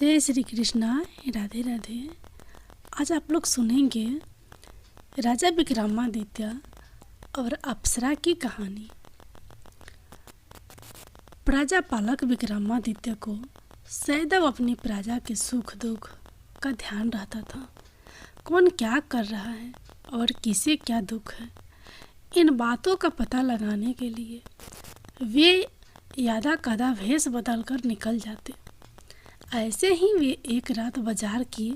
जय श्री कृष्णा। राधे राधे। आज आप लोग सुनेंगे राजा विक्रमादित्य और अप्सरा की कहानी। प्रजा पालक विक्रमादित्य को सदैव अपनी प्रजा के सुख दुख का ध्यान रहता था। कौन क्या कर रहा है और किसे क्या दुख है, इन बातों का पता लगाने के लिए वे यादा कदा भेष बदलकर निकल जाते। ऐसे ही वे एक रात बाजार की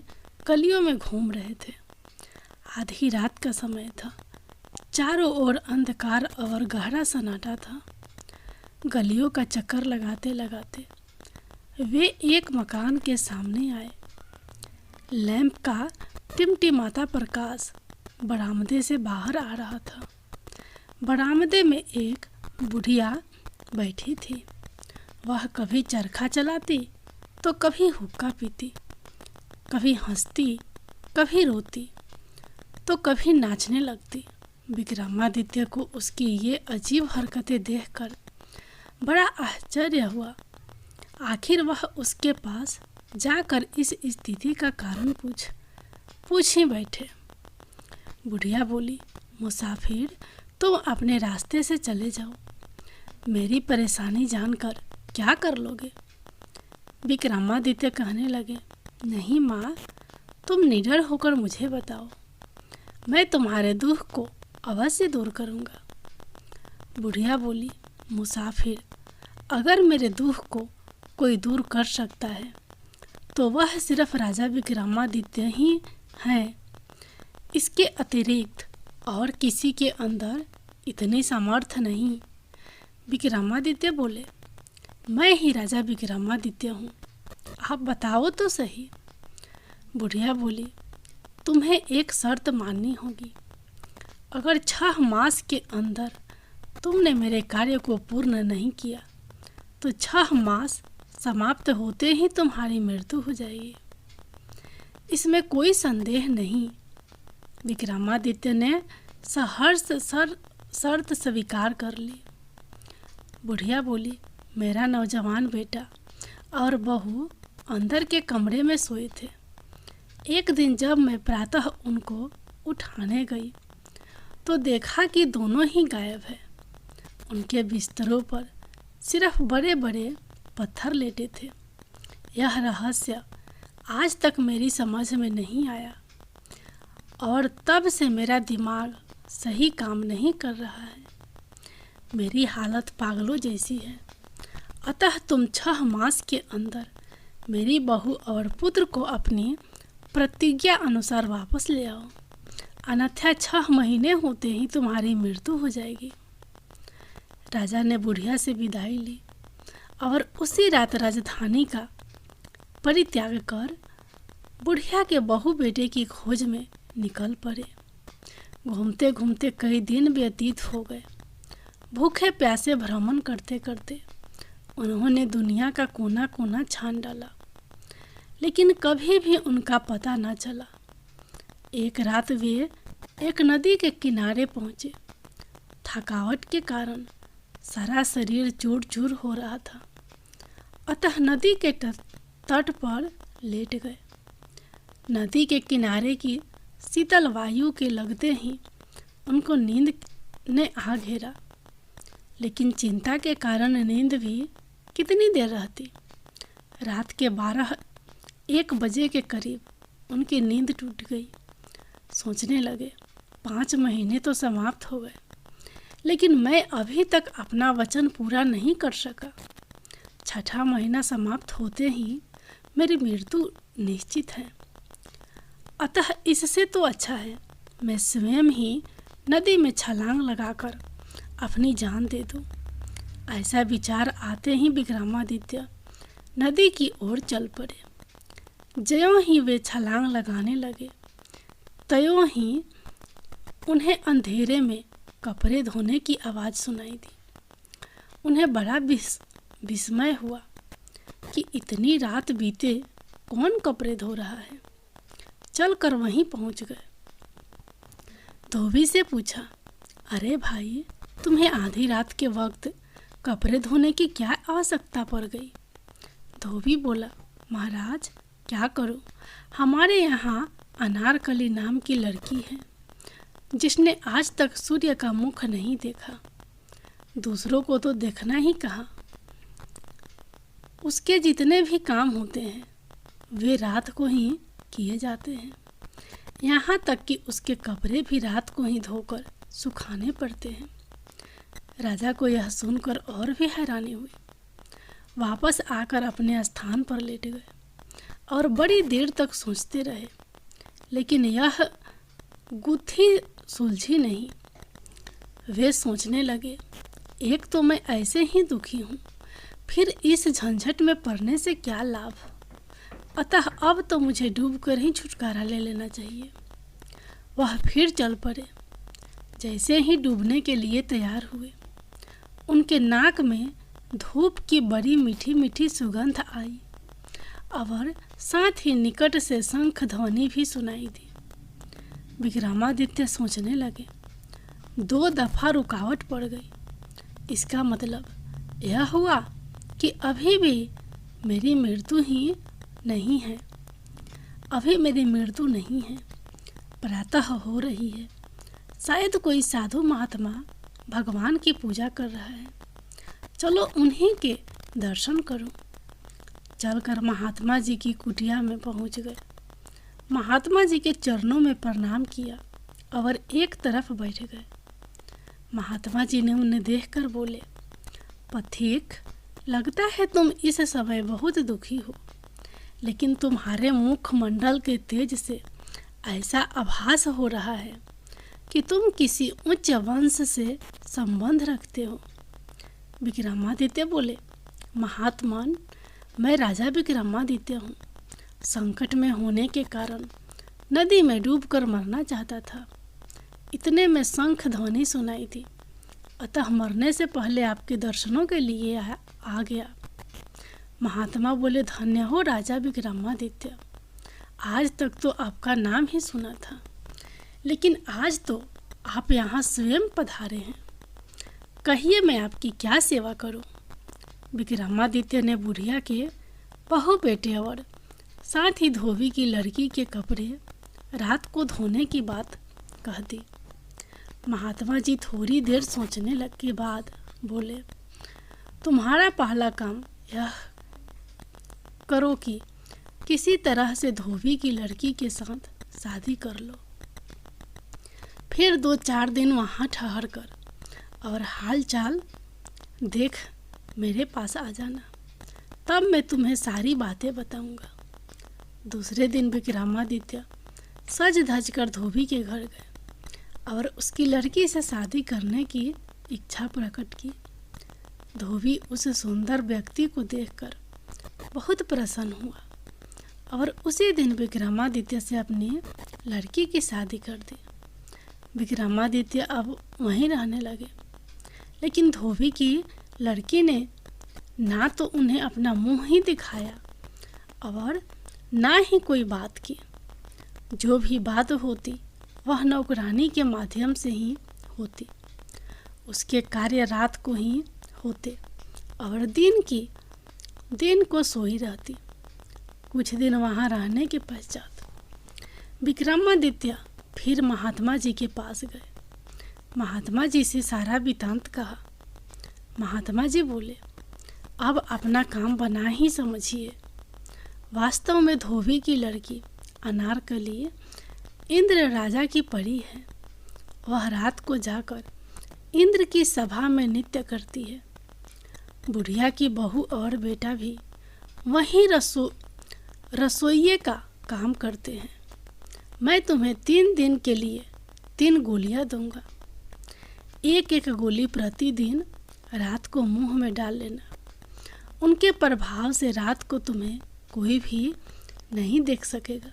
गलियों में घूम रहे थे। आधी रात का समय था। चारों ओर अंधकार और गहरा सन्नाटा था। गलियों का चक्कर लगाते लगाते वे एक मकान के सामने आए। लैंप का टिमटिमाता प्रकाश बरामदे से बाहर आ रहा था। बरामदे में एक बुढ़िया बैठी थी। वह कभी चरखा चलाती तो कभी हुक्का पीती, कभी हंसती, कभी रोती, तो कभी नाचने लगती। विक्रमादित्य को उसकी ये अजीब हरकतें देखकर बड़ा आश्चर्य हुआ। आखिर वह उसके पास जाकर इस स्थिति का कारण पूछ ही बैठे। बुढ़िया बोली, मुसाफिर, तुम अपने रास्ते से चले जाओ। मेरी परेशानी जानकर क्या कर लोगे? विक्रमादित्य कहने लगे, नहीं माँ, तुम निडर होकर मुझे बताओ, मैं तुम्हारे दुख को अवश्य दूर करूँगा। बुढ़िया बोली, मुसाफिर, अगर मेरे दुख को कोई दूर कर सकता है तो वह सिर्फ राजा विक्रमादित्य ही हैं। इसके अतिरिक्त और किसी के अंदर इतनी सामर्थ्य नहीं। विक्रमादित्य बोले, मैं ही राजा विक्रमादित्य हूँ, आप बताओ तो सही। बुढ़िया बोली, तुम्हें एक शर्त माननी होगी। अगर 6 मास के अंदर तुमने मेरे कार्य को पूर्ण नहीं किया तो 6 मास समाप्त होते ही तुम्हारी मृत्यु हो जाएगी। इसमें कोई संदेह नहीं। विक्रमादित्य ने सहर्ष शर्त स्वीकार कर ली। बुढ़िया बोली, मेरा नौजवान बेटा और बहू अंदर के कमरे में सोए थे। एक दिन जब मैं प्रातः उनको उठाने गई तो देखा कि दोनों ही गायब है। उनके बिस्तरों पर सिर्फ बड़े बड़े पत्थर लेटे थे। यह रहस्य आज तक मेरी समझ में नहीं आया और तब से मेरा दिमाग सही काम नहीं कर रहा है। मेरी हालत पागलों जैसी है। अतः तुम 6 मास के अंदर मेरी बहू और पुत्र को अपनी प्रतिज्ञा अनुसार वापस ले आओ, अन्यथा 6 महीने होते ही तुम्हारी मृत्यु हो जाएगी। राजा ने बुढ़िया से विदाई ली और उसी रात राजधानी का परित्याग कर बुढ़िया के बहू बेटे की खोज में निकल पड़े। घूमते घूमते कई दिन व्यतीत हो गए। भूखे प्यासे भ्रमण करते करते उन्होंने दुनिया का कोना कोना छान डाला, लेकिन कभी भी उनका पता न चला। एक रात वे एक नदी के किनारे पहुँचे। थकावट के कारण सारा शरीर चूर चूर हो रहा था, अतः नदी के तट पर लेट गए। नदी के किनारे की शीतल वायु के लगते ही उनको नींद ने आ घेरा, लेकिन चिंता के कारण नींद भी कितनी देर रहती। रात के 12-1 बजे के करीब उनकी नींद टूट गई। सोचने लगे, 5 महीने तो समाप्त हो गए, लेकिन मैं अभी तक अपना वचन पूरा नहीं कर सका। 6ठा महीना समाप्त होते ही मेरी मृत्यु निश्चित है। अतः इससे तो अच्छा है मैं स्वयं ही नदी में छलांग लगाकर अपनी जान दे दूं। ऐसा विचार आते ही विक्रमादित्य नदी की ओर चल पड़े। ज्यों ही वे छलांग लगाने लगे, त्यों ही उन्हें अंधेरे में कपड़े धोने की आवाज़ सुनाई दी। उन्हें बड़ा विस्मय हुआ कि इतनी रात बीते कौन कपड़े धो रहा है। चलकर वहीं पहुंच गए। धोबी से पूछा, अरे भाई, तुम्हें आधी रात के वक्त कपड़े धोने की क्या आवश्यकता पड़ गई? धोबी बोला, महाराज क्या करूं, हमारे यहाँ अनारकली नाम की लड़की है जिसने आज तक सूर्य का मुख नहीं देखा। दूसरों को तो देखना ही कहाँ। उसके जितने भी काम होते हैं वे रात को ही किए जाते हैं। यहाँ तक कि उसके कपड़े भी रात को ही धोकर सुखाने पड़ते हैं। राजा को यह सुनकर और भी हैरानी हुई। वापस आकर अपने स्थान पर लेट गए और बड़ी देर तक सोचते रहे, लेकिन यह गुत्थी सुलझी नहीं। वे सोचने लगे, एक तो मैं ऐसे ही दुखी हूँ, फिर इस झंझट में पड़ने से क्या लाभ। अतः अब तो मुझे डूबकर ही छुटकारा ले लेना चाहिए। वह फिर चल पड़े। जैसे ही डूबने के लिए तैयार हुए, उनके नाक में धूप की बड़ी मीठी मीठी सुगंध आई और साथ ही निकट से शंख ध्वनि भी सुनाई दी। विक्रमादित्य सोचने लगे, 2 दफा रुकावट पड़ गई। इसका मतलब यह हुआ कि अभी भी मेरी मृत्यु ही नहीं है। अभी मेरी मृत्यु नहीं है। प्रातः हो रही है। शायद कोई साधु महात्मा भगवान की पूजा कर रहा है। चलो उन्हीं के दर्शन करो। चलकर महात्मा जी की कुटिया में पहुंच गए। महात्मा जी के चरणों में प्रणाम किया और एक तरफ बैठ गए। महात्मा जी ने उन्हें देखकर बोले, पथिक, लगता है तुम इस समय बहुत दुखी हो, लेकिन तुम्हारे मुखमंडल के तेज से ऐसा आभास हो रहा है कि तुम किसी उच्च वंश से संबंध रखते हो। विक्रमादित्य बोले, महात्मन, मैं राजा विक्रमादित्य हूँ। संकट में होने के कारण नदी में डूबकर मरना चाहता था। इतने में शंख ध्वनि सुनाई थी, अतः मरने से पहले आपके दर्शनों के लिए आ गया। महात्मा बोले, धन्य हो राजा विक्रमादित्य। आज तक तो आपका नाम ही सुना था, लेकिन आज तो आप यहाँ स्वयं पधारे हैं। कहिए मैं आपकी क्या सेवा करूं? विक्रमादित्य ने बुढ़िया के बहू बेटे और साथ ही धोबी की लड़की के कपड़े रात को धोने की बात कह दी। महात्मा जी थोड़ी देर सोचने लग के बाद बोले, तुम्हारा पहला काम यह करो कि किसी तरह से धोबी की लड़की के साथ शादी कर लो। फिर 2-4 दिन वहाँ ठहर कर और हाल चाल देख मेरे पास आ जाना, तब मैं तुम्हें सारी बातें बताऊंगा। दूसरे दिन विक्रमादित्य सज धज कर धोबी के घर गए और उसकी लड़की से शादी करने की इच्छा प्रकट की। धोबी उस सुंदर व्यक्ति को देखकर बहुत प्रसन्न हुआ और उसी दिन विक्रमादित्य से अपनी लड़की की शादी कर दी। विक्रमादित्य अब वहीं रहने लगे, लेकिन धोबी की लड़की ने ना तो उन्हें अपना मुंह ही दिखाया और ना ही कोई बात की। जो भी बात होती वह नौकरानी के माध्यम से ही होती। उसके कार्य रात को ही होते और दिन को सोई रहती। कुछ दिन वहाँ रहने के पश्चात विक्रमादित्य फिर महात्मा जी के पास गए। महात्मा जी से सारा वृत्तांत कहा। महात्मा जी बोले, अब अपना काम बना ही समझिए। वास्तव में धोबी की लड़की अनारकली इंद्र राजा की परी है। वह रात को जाकर इंद्र की सभा में नृत्य करती है। बुढ़िया की बहू और बेटा भी वहीं रसोइये का काम करते हैं। मैं तुम्हें 3 दिन के लिए 3 गोलियां दूंगा। एक गोली प्रतिदिन रात को मुंह में डाल लेना। उनके प्रभाव से रात को तुम्हें कोई भी नहीं देख सकेगा।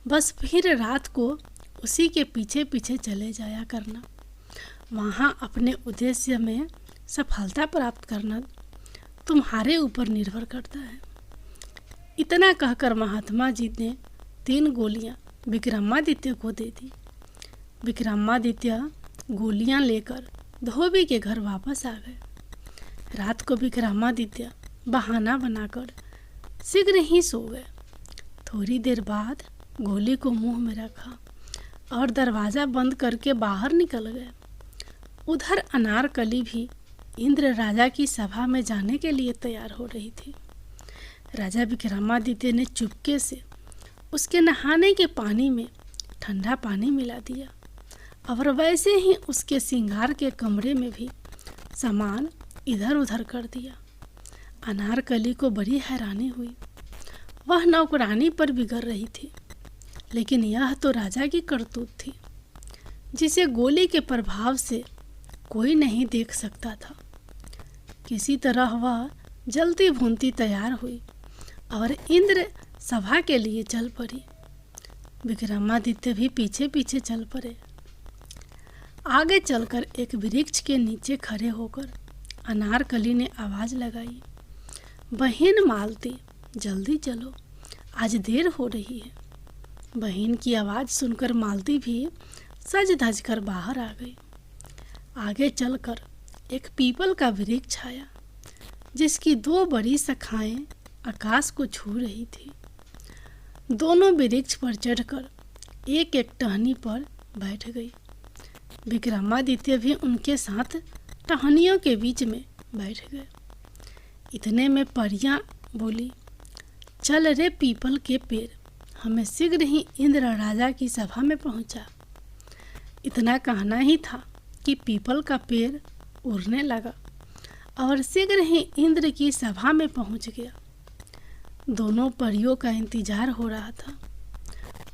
बस फिर रात को उसी के पीछे पीछे चले जाया करना। वहाँ अपने उद्देश्य में सफलता प्राप्त करना तुम्हारे ऊपर निर्भर करता है। इतना कहकर महात्मा जी ने 3 गोलियां विक्रमादित्य को दे दी। विक्रमादित्य गोलियां लेकर धोबी के घर वापस आ गए। रात को विक्रमादित्य बहाना बनाकर शीघ्र ही सो गए। थोड़ी देर बाद गोली को मुंह में रखा और दरवाज़ा बंद करके बाहर निकल गए। उधर अनारकली भी इंद्र राजा की सभा में जाने के लिए तैयार हो रही थी। राजा विक्रमादित्य ने चुपके से उसके नहाने के पानी में ठंडा पानी मिला दिया और वैसे ही उसके श्रृंगार के कमरे में भी सामान इधर उधर कर दिया। अनारकली को बड़ी हैरानी हुई। वह नौकरानी पर बिगड़ रही थी, लेकिन यह तो राजा की करतूत थी, जिसे गोली के प्रभाव से कोई नहीं देख सकता था। किसी तरह वह जलती भूनती तैयार हुई और इंद्र सभा के लिए चल पड़ी। विक्रमादित्य भी पीछे पीछे चल पड़े। आगे चलकर एक वृक्ष के नीचे खड़े होकर अनारकली ने आवाज़ लगाई, बहन मालती, जल्दी चलो, आज देर हो रही है। बहन की आवाज़ सुनकर मालती भी सज धज कर बाहर आ गई। आगे चलकर एक पीपल का वृक्ष आया, जिसकी 2 बड़ी शाखाएं आकाश को छू रही थी। दोनों वृक्ष पर चढ़कर एक एक टहनी पर बैठ गई। विक्रमादित्य भी उनके साथ टहनियों के बीच में बैठ गए। इतने में परियां बोली, चल रे पीपल के पेड़, हमें शीघ्र ही इंद्र राजा की सभा में पहुंचा। इतना कहना ही था कि पीपल का पेड़ उड़ने लगा और शीघ्र ही इंद्र की सभा में पहुंच गया। दोनों परियों का इंतजार हो रहा था।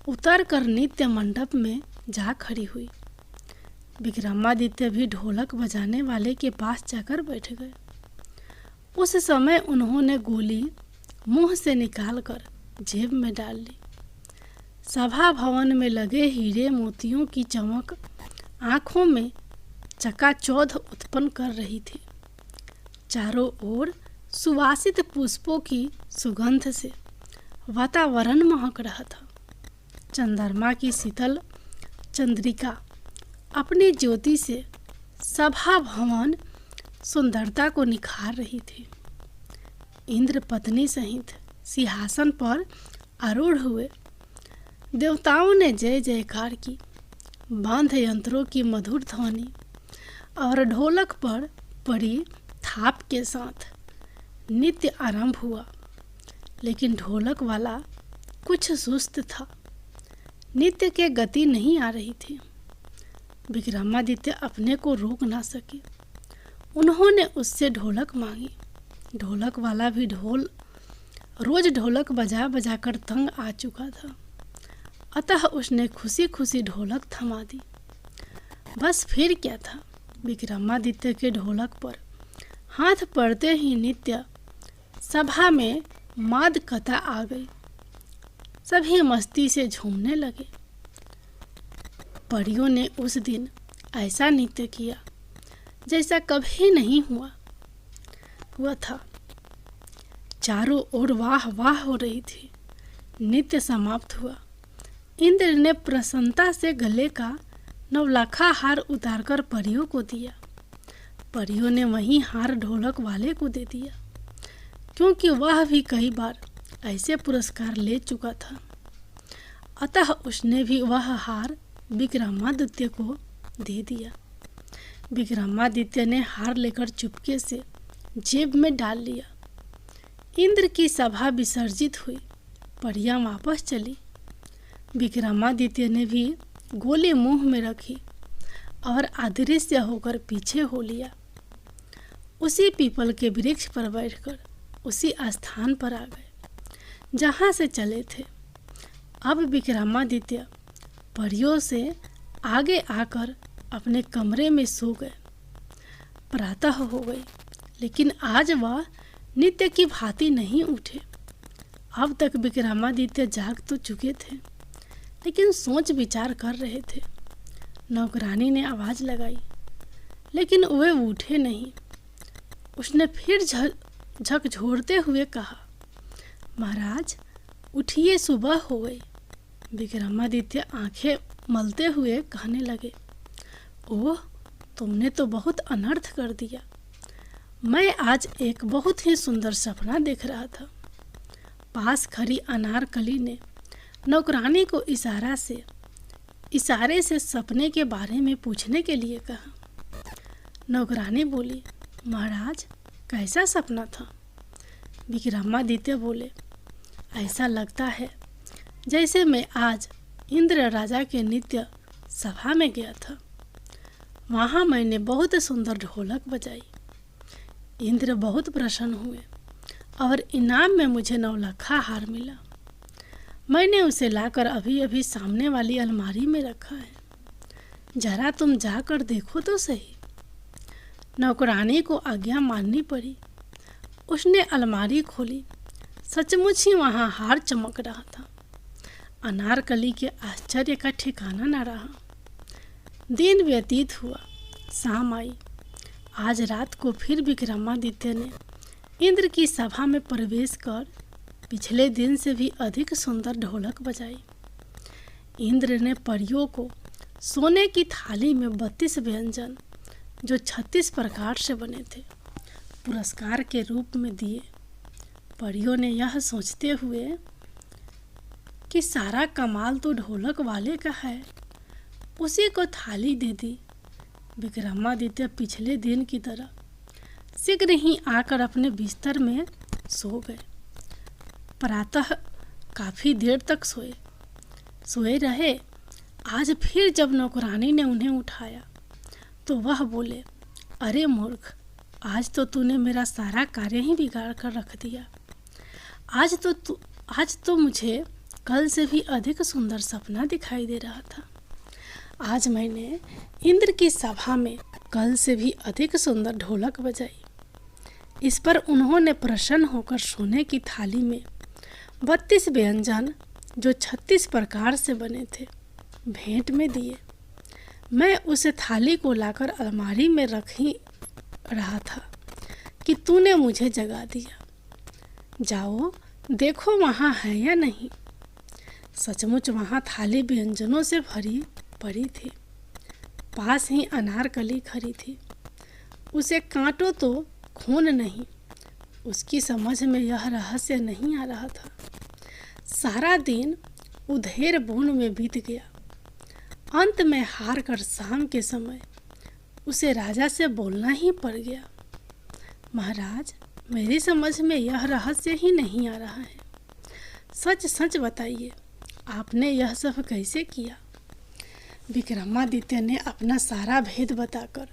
उतर कर नित्य मंडप में जा खड़ी हुई। विक्रमादित्य भी ढोलक बजाने वाले के पास जाकर बैठ गए। उस समय उन्होंने गोली मुंह से निकालकर जेब में डाल ली। सभा भवन में लगे हीरे मोतियों की चमक आंखों में चकाचौंध उत्पन्न कर रही थी। चारों ओर सुवासित पुष्पों की सुगंध से वातावरण महक रहा था। चंद्रमा की शीतल चंद्रिका अपनी ज्योति से सभा भवन सुंदरता को निखार रही थी। इंद्र पत्नी सहित सिंहासन पर आरूढ़ हुए। देवताओं ने जय जयकार की। बांध यंत्रों की मधुर ध्वनि और ढोलक पर पड़ी थाप के साथ नृत्य आरंभ हुआ। लेकिन ढोलक वाला कुछ सुस्त था। नृत्य के गति नहीं आ रही थी। विक्रमादित्य अपने को रोक ना सके। उन्होंने उससे ढोलक मांगी। ढोलक वाला भी रोज ढोलक बजा बजा कर तंग आ चुका था, अतः उसने खुशी खुशी ढोलक थमा दी। बस फिर क्या था, विक्रमादित्य के ढोलक पर हाथ पड़ते ही नित्य सभा में मादकता आ गई। सभी मस्ती से झूमने लगे। परियों ने उस दिन ऐसा नृत्य किया जैसा कभी नहीं हुआ था। चारों ओर वाह वाह हो रही थी। नृत्य समाप्त हुआ। इंद्र ने प्रसन्नता से गले का नवलखा हार उतारकर परियों को दिया। परियों ने वही हार ढोलक वाले को दे दिया, क्योंकि वह भी कई बार ऐसे पुरस्कार ले चुका था। अतः उसने भी वह हार विक्रमादित्य को दे दिया। विक्रमादित्य ने हार लेकर चुपके से जेब में डाल लिया। इंद्र की सभा विसर्जित हुई। परियां वापस चली। विक्रमादित्य ने भी गोली मुंह में रखी और अदृश्य होकर पीछे हो लिया। उसी पीपल के वृक्ष पर बैठकर उसी स्थान पर आ गए जहाँ से चले थे। अब विक्रमादित्य परियों से आगे आकर अपने कमरे में सो गए। प्रातः हो गई, लेकिन आज वह नित्य की भांति नहीं उठे। अब तक विक्रमादित्य जाग तो चुके थे, लेकिन सोच विचार कर रहे थे। नौकरानी ने आवाज़ लगाई, लेकिन वे उठे नहीं। उसने फिर झकझोरते हुए कहा, महाराज उठिए, सुबह हो गई। विक्रमादित्य आंखें मलते हुए कहने लगे, ओह, तुमने तो बहुत अनर्थ कर दिया। मैं आज एक बहुत ही सुंदर सपना देख रहा था। पास खड़ी अनारकली ने नौकरानी को इशारे से सपने के बारे में पूछने के लिए कहा। नौकरानी बोली, महाराज कैसा सपना था? विक्रमादित्य बोले, ऐसा लगता है जैसे मैं आज इंद्र राजा के नित्य सभा में गया था। वहाँ मैंने बहुत सुंदर ढोलक बजाई। इंद्र बहुत प्रसन्न हुए और इनाम में मुझे 9 लखा हार मिला। मैंने उसे लाकर अभी अभी सामने वाली अलमारी में रखा है। जरा तुम जाकर देखो तो सही। नौकरानी को आज्ञा माननी पड़ी। उसने अलमारी खोली। सचमुच ही वहाँ हार चमक रहा था। अनारकली के आश्चर्य का ठिकाना न रहा। दिन व्यतीत हुआ, शाम आई। आज रात को फिर विक्रमादित्य ने इंद्र की सभा में प्रवेश कर पिछले दिन से भी अधिक सुंदर ढोलक बजाई। इंद्र ने परियों को सोने की थाली में 32 व्यंजन जो 36 प्रकार से बने थे पुरस्कार के रूप में दिए। परियों ने यह सोचते हुए कि सारा कमाल तो ढोलक वाले का है, उसी को थाली दे दी। विक्रमादित्य पिछले दिन की तरह शीघ्र ही आकर अपने बिस्तर में सो गए। प्रातः काफ़ी देर तक सोए रहे। आज फिर जब नौकरानी ने उन्हें उठाया तो वह बोले, अरे मूर्ख, आज तो तूने मेरा सारा कार्य ही बिगाड़ कर रख दिया। आज तो मुझे कल से भी अधिक सुंदर सपना दिखाई दे रहा था। आज मैंने इंद्र की सभा में कल से भी अधिक सुंदर ढोलक बजाई। इस पर उन्होंने प्रसन्न होकर सोने की थाली में 32 व्यंजन जो 36 प्रकार से बने थे भेंट में दिए। मैं उस थाली को लाकर अलमारी में रख ही रहा था कि तूने मुझे जगा दिया। जाओ देखो वहाँ है या नहीं। सचमुच वहाँ थाली व्यंजनों से भरी पड़ी थी। पास ही अनारकली खड़ी थी। उसे काटो तो खून नहीं। उसकी समझ में यह रहस्य नहीं आ रहा था। सारा दिन उधेड़ बुन में बीत गया। अंत में हार कर शाम के समय उसे राजा से बोलना ही पड़ गया, महाराज मेरी समझ में यह रहस्य ही नहीं आ रहा है। सच सच बताइए, आपने यह सब कैसे किया? विक्रमादित्य ने अपना सारा भेद बताकर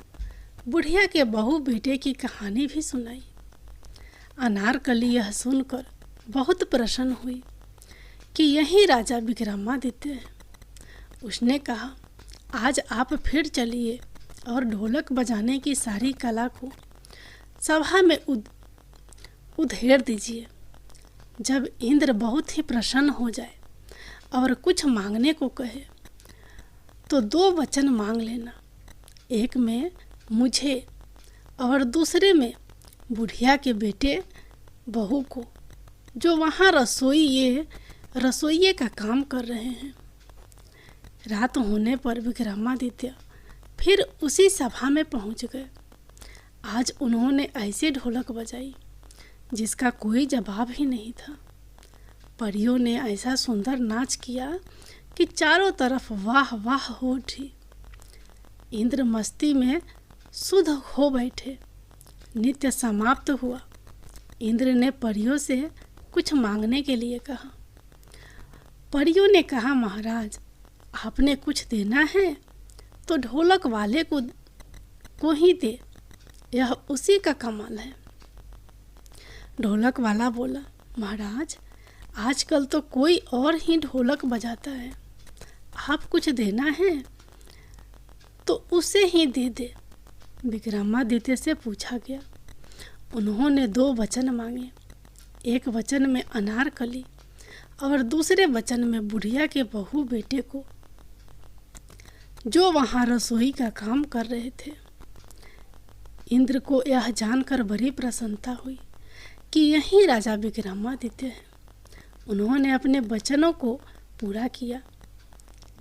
बुढ़िया के बहू बेटे की कहानी भी सुनाई। अनारकली यह सुनकर बहुत प्रसन्न हुई कि यही राजा विक्रमादित्य है। उसने कहा, आज आप फिर चलिए और ढोलक बजाने की सारी कला को सभा में उधेड़ दीजिए। जब इंद्र बहुत ही प्रसन्न हो जाए और कुछ मांगने को कहे तो 2 वचन मांग लेना। एक में मुझे और दूसरे में बुढ़िया के बेटे बहू को, जो वहाँ रसोइये का काम कर रहे हैं। रात होने पर विक्रमादित्य फिर उसी सभा में पहुँच गए। आज उन्होंने ऐसी ढोलक बजाई जिसका कोई जवाब ही नहीं था। परियों ने ऐसा सुंदर नाच किया कि चारों तरफ वाह वाह हो उठी। इंद्र मस्ती में सुध हो बैठे। नित्य समाप्त हुआ। इंद्र ने परियों से कुछ मांगने के लिए कहा। परियों ने कहा, महाराज आपने कुछ देना है तो ढोलक वाले को ही दे, यह उसी का कमाल है। ढोलक वाला बोला, महाराज आजकल तो कोई और ही ढोलक बजाता है, आप कुछ देना है तो उसे ही दे दे। विक्रमादित्य से पूछा गया। उन्होंने 2 वचन मांगे। एक वचन में अनारकली और दूसरे वचन में बुढ़िया के बहू बेटे को, जो वहाँ रसोई का काम कर रहे थे। इंद्र को यह जानकर बड़ी प्रसन्नता हुई कि यही राजा विक्रमादित्य है। उन्होंने अपने वचनों को पूरा किया।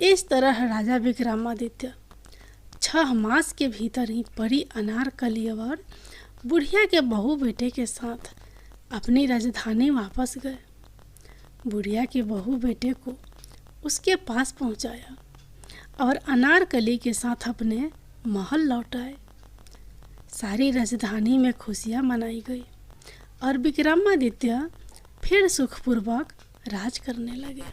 इस तरह राजा विक्रमादित्य 6 मास के भीतर ही परी अनारकली और बुढ़िया के बहू बेटे के साथ अपनी राजधानी वापस गए। बुढ़िया की बहू बेटे को उसके पास पहुंचाया और अनारकली के साथ अपने महल लौट आए। सारी राजधानी में खुशियां मनाई गई और विक्रमादित्य फिर सुखपूर्वक राज करने लगे।